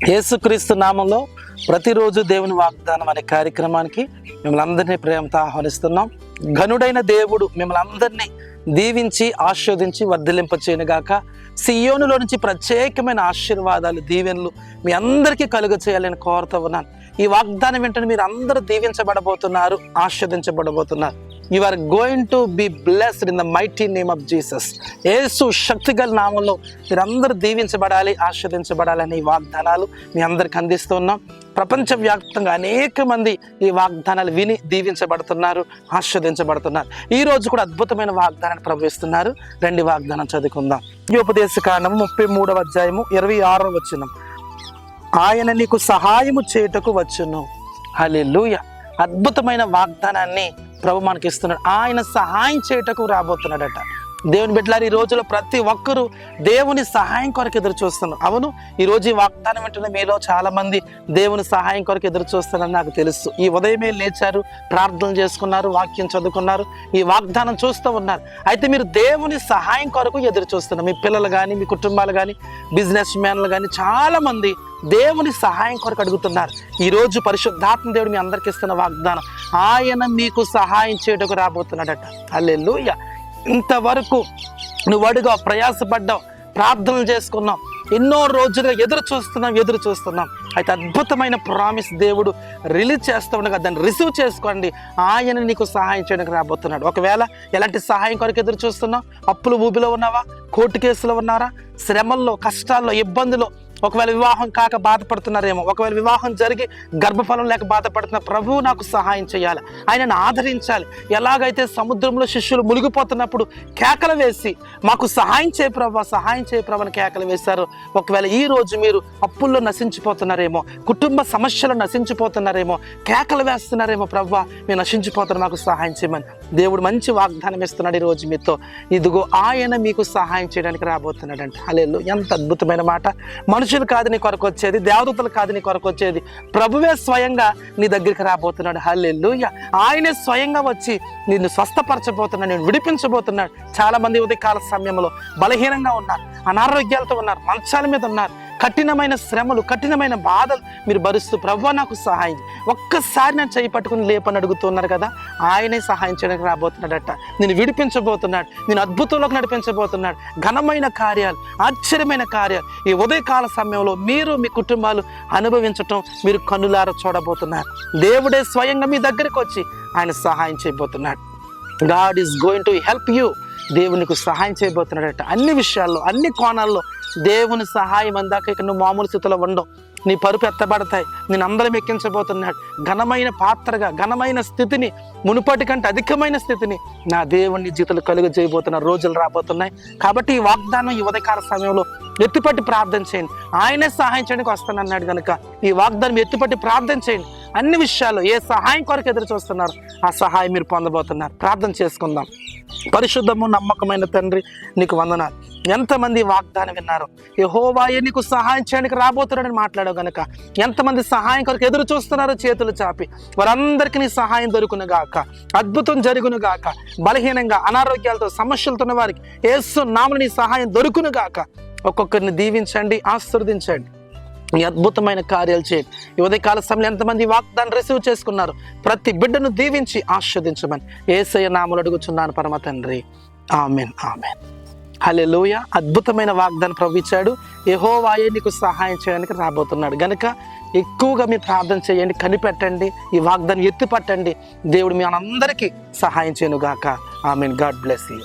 యేసుక్రీస్తు నామంలో ప్రతిరోజు దేవుని వాగ్దానం అనే కార్యక్రమానికి మిమ్మల్ని అందరినీ ప్రేమతో ఆహ్వానిస్తున్నాం. ఘనుడైన దేవుడు మిమ్మల్ని అందరినీ దీవించి ఆశీర్వదించి వర్ధిలింపచేయనుగాక. సియోనులో నుంచి ప్రత్యేకమైన ఆశీర్వాదాలు, దీవెనలు మీ అందరికీ కలుగ చేయాలని కోరుతూ ఉన్నాను. ఈ వాగ్దానం వెంటనే మీరు అందరూ దీవించబడబోతున్నారు, ఆశీర్వదించబడబోతున్నారు. You are going to be blessed in the mighty name of Jesus. యేసు శక్తిగల నామంలో మీరందరూ దీవించబడాలి, ఆశీర్వదించబడాలని ఈ వాగ్దానాలు మీ అందరికి అందిస్తున్నాం. ప్రపంచవ్యాప్తంగా అనేక మంది ఈ వాగ్దానాలు విని దీవించబడుతున్నారు, ఆశీర్వదించబడుతున్నారు. ఈ రోజు కూడా అద్భుతమైన వాగ్దానాన్ని ప్రవేశిస్తున్నారు. రండి వాగ్దానం చదువుకుందాం. ఈ ఉపదేశకాండము 33వ అధ్యాయము 26వ వచనం. ఆయన నీకు సహాయము చేయుటకు వచ్చును. హల్లెలూయా. అద్భుతమైన వాగ్దానాన్ని ప్రభు మనకి ఇస్తున్నాడు. ఆయన సహాయం చేయటకు రాబోతున్నాడట. దేవుని బిడ్డలారు, ఈ రోజులో ప్రతి ఒక్కరూ దేవుని సహాయం కొరకు ఎదురు చూస్తున్నారు. అవును, ఈరోజు ఈ వాగ్దానం వెంటనే మీలో చాలా మంది దేవుని సహాయం కొరకు ఎదురు చూస్తున్నారని నాకు తెలుసు. ఈ ఉదయమే లేచారు, ప్రార్థన చేసుకున్నారు, వాక్యం చదువుకున్నారు, ఈ వాగ్దానం చూస్తూ ఉన్నారు. అయితే మీరు దేవుని సహాయం కొరకు ఎదురు చూస్తున్నారు. మీ పిల్లలు కానీ, మీ కుటుంబాలు కానీ, బిజినెస్ మ్యాన్లు కానీ చాలా మంది దేవుని సహాయం కొరకు అడుగుతున్నారు. ఈరోజు పరిశుద్ధాత్మ దేవుడు మీ అందరికి ఇస్తున్న వాగ్దానం, ఆయన మీకు సహాయం చేయటకు రాబోతున్నాడట. హల్లెలూయా. ఇంతవరకు నువ్వు అడుగా, ప్రయాసపడ్డావు, ప్రార్థనలు చేసుకున్నావు, ఎన్నో రోజులుగా ఎదురు చూస్తున్నాం. అయితే అద్భుతమైన ప్రామిస్ దేవుడు రిలీజ్ చేస్తూ ఉండగా దాన్ని రిసీవ్ చేసుకోండి. ఆయన నీకు సహాయం చేయడానికి రాబోతున్నాడు. ఒకవేళ ఎలాంటి సహాయం కొరకు ఎదురు చూస్తున్నావు? అప్పులు ఊబిలో ఉన్నావా? కోర్టు కేసులో ఉన్నారా? శ్రమల్లో, కష్టాల్లో, ఇబ్బందులో, ఒకవేళ వివాహం కాక బాధపడుతున్నారేమో, ఒకవేళ వివాహం జరిగి గర్భఫలం లేక బాధపడుతున్న, ప్రభువు నాకు సహాయం చేయాలి, ఆయనను ఆదరించాలి. ఎలాగైతే సముద్రంలో శిష్యులు మునిగిపోతున్నప్పుడు కేకలు వేసి మాకు సహాయం చేయ ప్రభు, సహాయం చేయ ప్రభు అని కేకలు వేశారు. ఒకవేళ ఈ రోజు మీరు అప్పుల్లో నశించిపోతున్నారేమో, కుటుంబ సమస్యలు నశించిపోతున్నారేమో, కేకలు వేస్తున్నారేమో, ప్రభు మేము నశించిపోతున్నారు, మాకు సహాయం చేయమని దేవుడు మంచి వాగ్దానం ఇస్తున్నాడు ఈ రోజు మీతో. ఇదిగో ఆయన మీకు సహాయం చేయడానికి రాబోతున్నాడంట. హల్లెలూయా. ఎంత అద్భుతమైన మాట. మనుషులు కాదు నీ కొరకు వచ్చేది, దేవదూతలు కాదు నీ కొరకు వచ్చేది, ప్రభువే స్వయంగా నీ దగ్గరికి రాబోతున్నాడు. హల్లెలూయా. ఆయనే స్వయంగా వచ్చి నిన్ను స్వస్థపరచబోతున్నాడు, నేను విడిపించబోతున్నాడు. చాలా మంది ఉదయకాల సమయంలో బలహీనంగా ఉన్నారు, అనారోగ్యాలతో ఉన్నారు, మంచాల మీద ఉన్నారు, కఠినమైన శ్రమలు, కఠినమైన బాధలు మీరు భరిస్తూ, ప్రభువా నాకు సహాయం, ఒక్కసారి నేను చేయి పట్టుకుని లేపని అడుగుతున్నారు కదా, ఆయనే సహాయం చేయడానికి రాబోతున్నాడట. నేను విడిపించబోతున్నాడు, నేను అద్భుతంలోకి నడిపించబోతున్నాడు. ఘనమైన కార్యాలు, ఆశ్చర్యమైన కార్యాలు ఈ ఉదయకాల సమయంలో మీరు, మీ కుటుంబాలు అనుభవించటం మీరు కన్నులారా చూడబోతున్నారు. దేవుడే స్వయంగా మీ దగ్గరికి వచ్చి ఆయన సహాయం చేయబోతున్నాడు. God is going to help you. దేవునికి సహాయం చేయబోతున్నాడట. అన్ని విషయాల్లో, అన్ని కోణాల్లో దేవుని సహాయం అందాక ఇక నువ్వు మామూలు స్థితిలో ఉండవు. నీ పరుపు ఎత్తబడతాయి, నేను అందరం ఎక్కించబోతున్నాడు. ఘనమైన పాత్రగా, ఘనమైన స్థితిని, మునుపటి కంటే అధికమైన స్థితిని నా దేవుని జీవితంలో కలుగ చేయబోతున్న రోజులు రాబోతున్నాయి. కాబట్టి ఈ వాగ్దానం ఈ ఉదయకాల సమయంలో ఎత్తిపట్టి ప్రార్థన చేయండి. ఆయనే సహాయం చేయడానికి వస్తానన్నాడు కనుక ఈ వాగ్దానం ఎత్తిపట్టి ప్రార్థన చేయండి. అన్ని విషయాల్లో ఏ సహాయం కొరకు ఎదురు చూస్తున్నారు ఆ సహాయం మీరు పొందబోతున్నారు. ప్రార్థన చేసుకుందాం. పరిశుద్ధము నమ్మకమైన తండ్రి, నీకు వందనాలు. ఎంతమంది వాగ్దానం విన్నారు? యెహోవాయే నీకు సహాయం చేయడానికి రాబోతున్నాడని మాట్లాడావు కనుక ఎంతమంది సహాయం కొరకు ఎదురు చూస్తున్నారో చేతులు చాపి వారందరికీ నీ సహాయం దొరుకును గాక, అద్భుతం జరుగును గాక. బలహీనంగా, అనారోగ్యాలతో, సమస్యలతో ఉన్న వారికి యేసు నామమున నీ సహాయం దొరుకును గాక. ఒక్కొక్కరిని దీవించండి, ఆశీర్వదించండి, ఈ అద్భుతమైన కార్యాలు చేయండి. ఈ ఉదయకాల సమయంలో ఎంతమంది వాగ్దానం రిసీవ్ చేసుకున్నారు ప్రతి బిడ్డను దీవించి ఆశీర్వదించమని యేసయ్య నామములో అడుగుచున్నాను పరమ తండ్రి. ఆమేన్, ఆమేన్. హల్లెలూయా. అద్భుతమైన వాగ్దానం ప్రభు ఇచ్చాడు. యెహోవాయే నీకు సహాయం చేయడానికి రాబోతున్నాడు గనుక ఎక్కువగా మీరు ప్రార్థన చేయండి, కనిపెట్టండి, ఈ వాగ్దానం ఎత్తిపట్టండి. దేవుడు మీ అందరికీ సహాయం చేయనుగాక. ఆమేన్. God bless you.